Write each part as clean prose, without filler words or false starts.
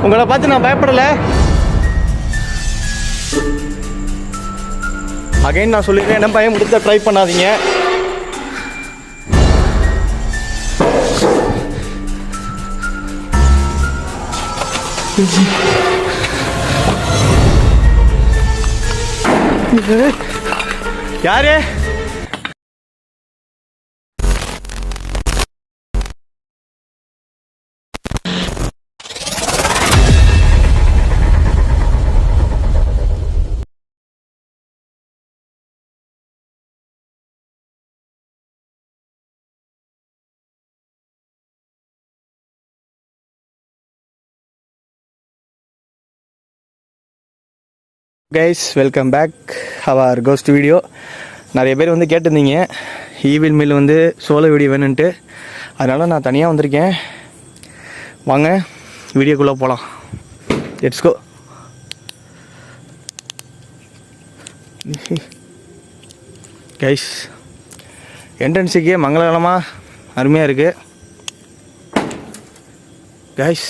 உங்களை பார்த்து நான் பயப்படலை. அகைன் நான் சொல்லிடுறேன், என்ன பயம் முடித்த ட்ரை பண்ணாதீங்க. யாரு? கைஸ், வெல்கம் பேக் அவர் கோஸ்ட் வீடியோ. நிறைய பேர் வந்து கேட்டிருந்தீங்க ஈவில் மில் வந்து சோலோ வீடியோ வேணுன்ட்டு. அதனால் நான் தனியாக வந்திருக்கேன். வாங்க வீடியோக்குள்ளே போகலாம். Let's go. கைஸ், என்ட்ரன்ஸுக்கே மங்களகரமாக அருமையாக இருக்குது. கைஸ்,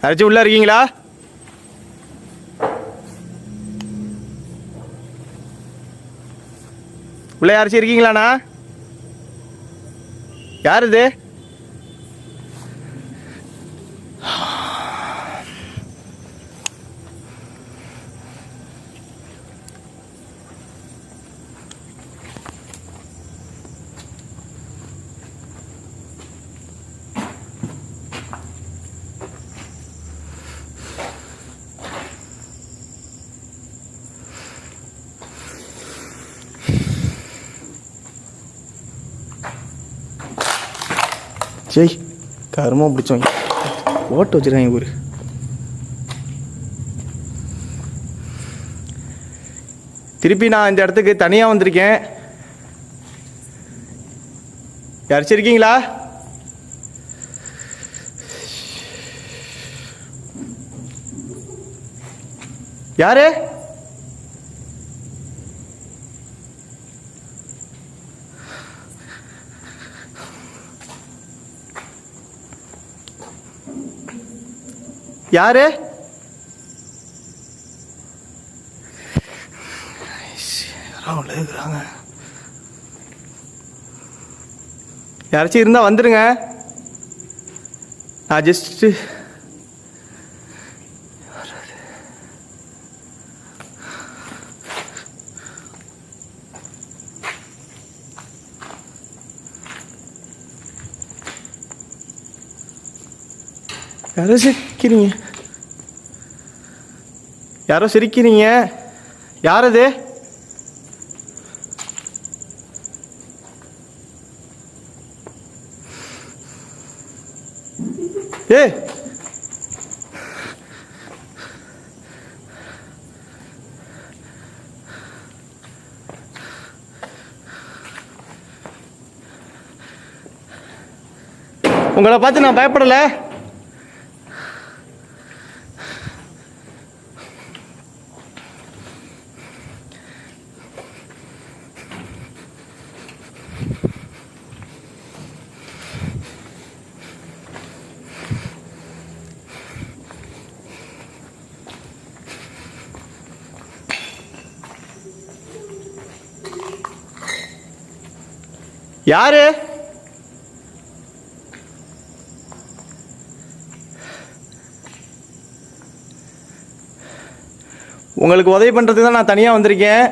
யாராச்சும் உள்ளே இருக்கீங்களா? உள்ளே யாராச்சும் இருக்கீங்களாண்ணா? யார் இது? ஜெய், கருமாக பிடிச்சவங்க ஓட்டு வச்சுருக்காங்க ஊர். திருப்பி நான் இந்த இடத்துக்கு தனியாக வந்திருக்கேன். யாராச்சும் இருக்கீங்களா? யாரு? யாரு? இருக்கிறாங்க. யாராச்சும் இருந்தால் வந்துடுங்க. நான் ஜஸ்ட்டு யாரோ சிரிக்கிறீங்க. யாரோ சிரிக்கிறீங்க. யார் அது? ஏ, உங்களை பார்த்து நான் பயப்படலை. யாரு? உங்களுக்கு உதவி பண்ணுறதுக்கு தான் நான் தனியாக வந்திருக்கேன்.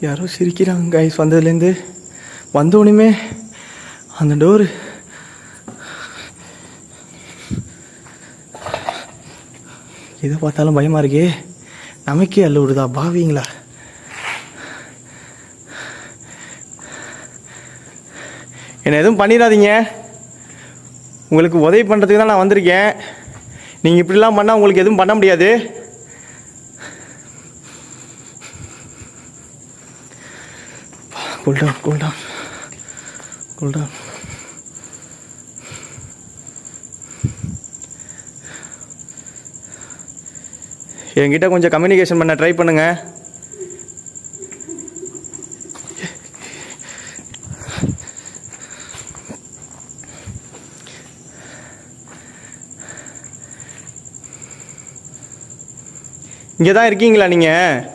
யாரோ சிரிக்கிறாங்க கைஸ். வந்ததுலேருந்து வந்தோடனே அந்த டோரு எதை பார்த்தாலும் பயமாக இருக்கே. நமக்கே அல்ல விடுதா பாவீங்களா? என்னை எதுவும் பண்ணிடாதீங்க. உங்களுக்கு உதவி பண்ணுறதுக்கு தான் நான் வந்திருக்கேன். நீங்கள் இப்படிலாம் பண்ணால் உங்களுக்கு எதுவும் பண்ண முடியாது. Cool down cool down cool down. என்கிட்ட கொஞ்சம் கம்யூனிகேஷன் பண்ண ட்ரை பண்ணுங்க. இங்கே தான் இருக்கீங்களா நீங்கள்?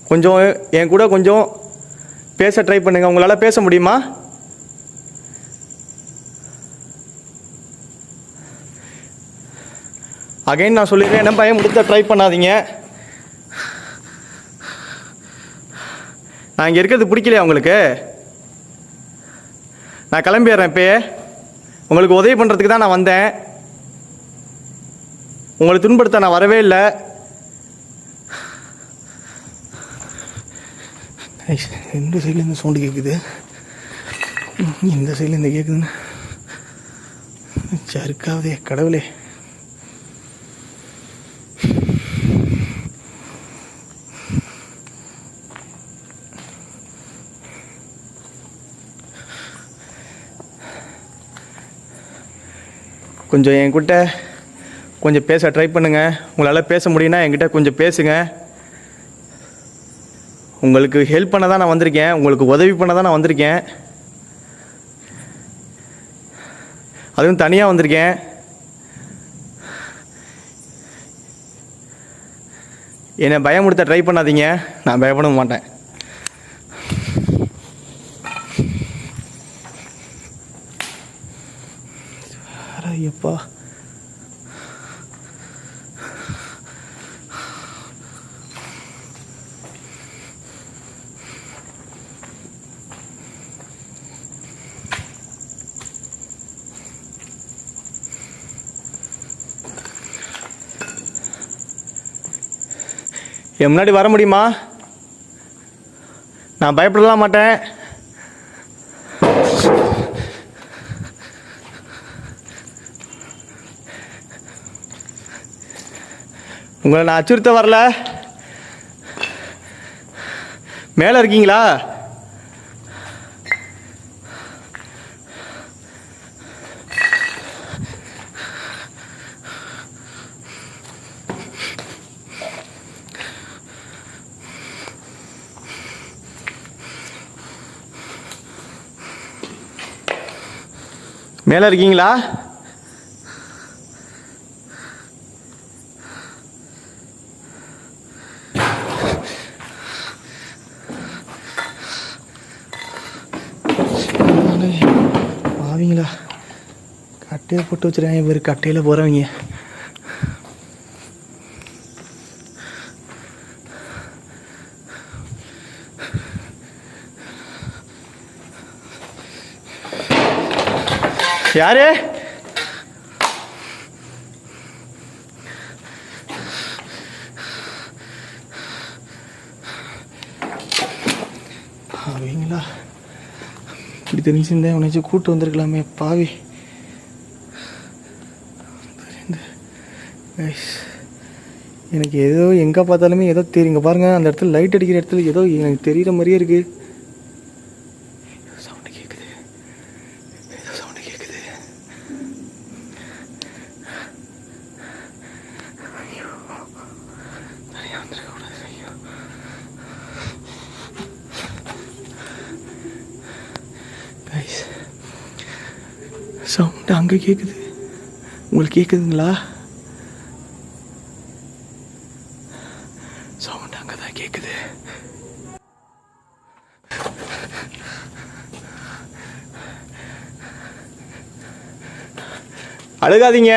கொஞ்சம் என் கூட கொஞ்சம் பேச ட்ரை பண்ணுங்க. உங்களால் பேச முடியுமா? அகைன் நான் சொல்லிடுறேன், என்ன பயம் முடித்த ட்ரை பண்ணாதீங்க. நான் இங்கே இருக்கிறது பிடிக்கலையா உங்களுக்கு? நான் கிளம்பிடுறேன். இப்போயே உங்களுக்கு உதவி பண்ணுறதுக்கு தான் நான் வந்தேன். உங்களை துன்படுத்த நான் வரவே இல்லை. ரெண்டு சைடில் இந்த சவுண்டு கேட்குது, இந்த சைடில் இந்த கேட்குதுன்னு சருக்காவதே கடவுளே. கொஞ்சம் என்கிட்ட கொஞ்சம் பேச ட்ரை பண்ணுங்கள். உங்களால் பேச முடியும்னா என்கிட்ட கொஞ்சம் பேசுங்க. உங்களுக்கு ஹெல்ப் பண்ண தான் நான் வந்திருக்கேன், உங்களுக்கு உதவி பண்ண தான் நான் வந்திருக்கேன். அதுவும் தனியாக வந்திருக்கேன். என்னை பயமுடுத்த ட்ரை பண்ணாதீங்க, நான் பயப்பட மாட்டேன். ஐயப்பா, என் முன்னாடி வர முடியுமா? நான் பயப்படலாம் மாட்டேன். உங்களை நான் அச்சுறுத்த வரல. மேலே இருக்கீங்களா? மேலே இருக்கீங்களா? ஆவீங்களா? கட்டையை போட்டு வச்சுருக்காங்க இவர், கட்டையில் போகிறவங்க. யாரு? அவங்களா? இப்படி தெரிஞ்சிருந்தேன் உனச்சு கூட்டு வந்திருக்கலாமே பாவி. எனக்கு ஏதோ எங்கே பார்த்தாலுமே ஏதோ தெரியுங்க பாருங்க, அந்த இடத்துல லைட் அடிக்கிற இடத்துல ஏதோ எனக்கு தெரிகிற மாதிரியே இருக்குது. சவுண்டு அங்கே கேட்குது, உங்களுக்கு கேட்குதுங்களா? சவுண்டு அங்கே தான் கேட்குது. அழுகாதீங்க.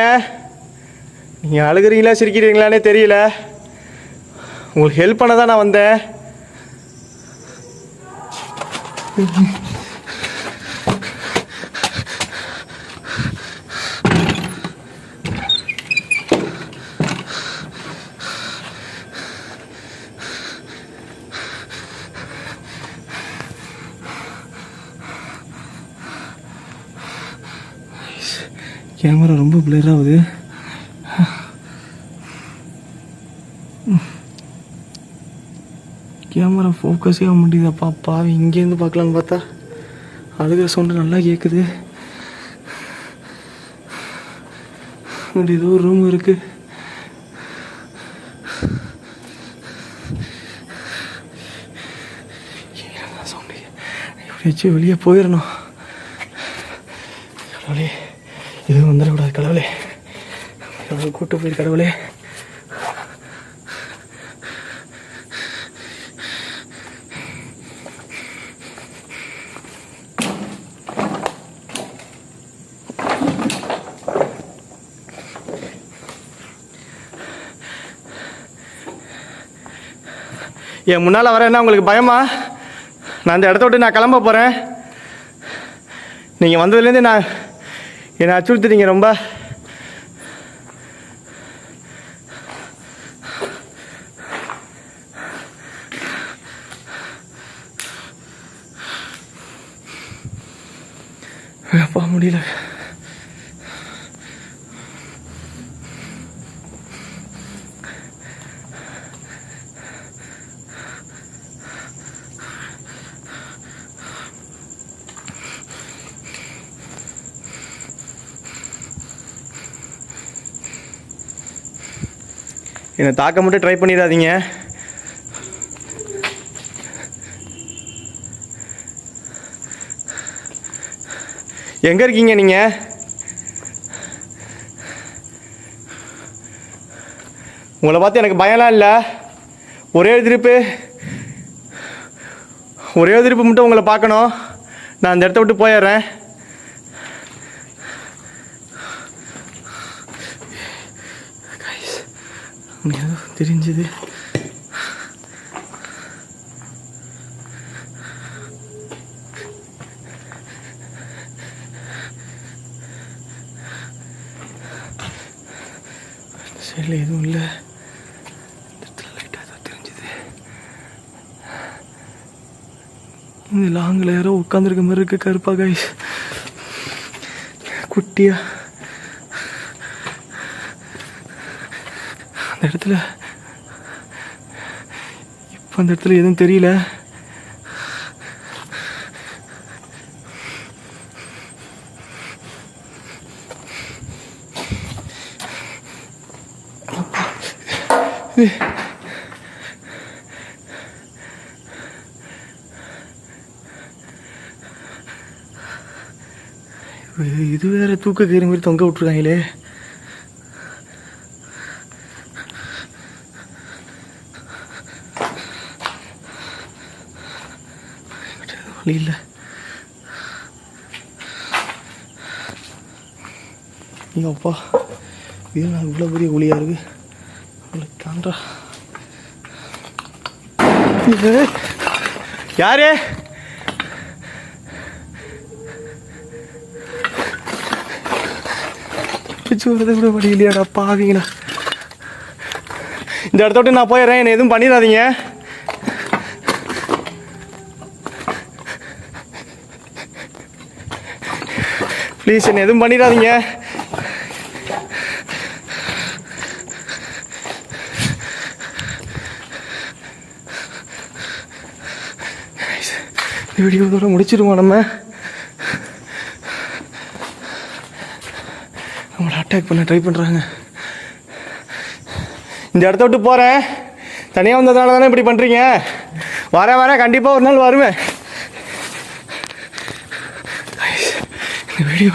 நீங்கள் அழுகிறீங்களா சிரிக்கிறீங்களானே தெரியல. உங்களுக்கு ஹெல்ப் பண்ண தான் நான் வந்தேன். கேமரா ரொம்ப பிளர் ஆகுது. ஃபோக்கஸே ஆக முடியுதுப்பா. பாவி இங்கேருந்து பார்க்கலான்னு பார்த்தா அழுகிற சவுண்டு நல்லா கேட்குது. ஏதோ ஒரு ரூம் இருக்குது. சவுண்டு எப்படியாச்சும் வெளியே போயிடணும். கடவுளே எதுவும் வந்துடக்கூடாது. கடவுளே கூட்டு போயிரு. கடவுளே என் முன்னால் வரேன்னா உங்களுக்கு பயமா? நான் அந்த இடத்த விட்டு நான் கிளம்ப போகிறேன். நீங்கள் வந்ததுலேருந்து என்னை அச்சுறுத்துறீங்க ரொம்ப. அப்பா முடியல. என்னை தாக்க மட்டும் ட்ரை பண்ணிடாதீங்க. எங்கே இருக்கீங்க நீங்கள்? உங்களை பார்த்து எனக்கு பயம்லாம் இல்லை. ஒரே திருப்பு மட்டும் உங்களை பார்க்கணும். நான் அந்த இடத்த விட்டு போயிடுறேன். ஏதோ தெரிஞ்சது. சைடில் எதுவும் இல்லை. லைட்டாக ஏதோ தெரிஞ்சது. இந்த லாங்கில் யாரோ உட்காந்துருக்க மாதிரி இருக்கு. கருப்பா கைஸ், குட்டியா. அந்த இடத்துல இப்போ அந்த இடத்துல எதுவும் தெரியல. இது வேற தூக்க கயிறு மாதிரி தொங்க விட்டுருக்காங்களே. வழி இல்லை. அப்பா இது நான் இவ்வளோ பெரிய ஒளியாக இருக்கு. தாண்டா யாரு? வரதை கூட வழி இல்லையாடா பாவீங்களா. இந்த இடத்த விட்டு நான் போயிடுறேன். என்னை எதுவும் பண்ணிடாதீங்க. ப்ளீஸ் என்னை எதுவும் பண்ணிடாதீங்க. வீடியோதோட முடிச்சிடுவோம். நம்மளை அட்டாக் பண்ண ட்ரை பண்ணுறாங்க. இந்த இடத்த விட்டு போகிறேன். தனியாக வந்ததுனால தானே இப்படி பண்ணுறீங்க. வரேன் கண்டிப்பாக ஒரு நாள் வருவேன். இந்த வீடியோ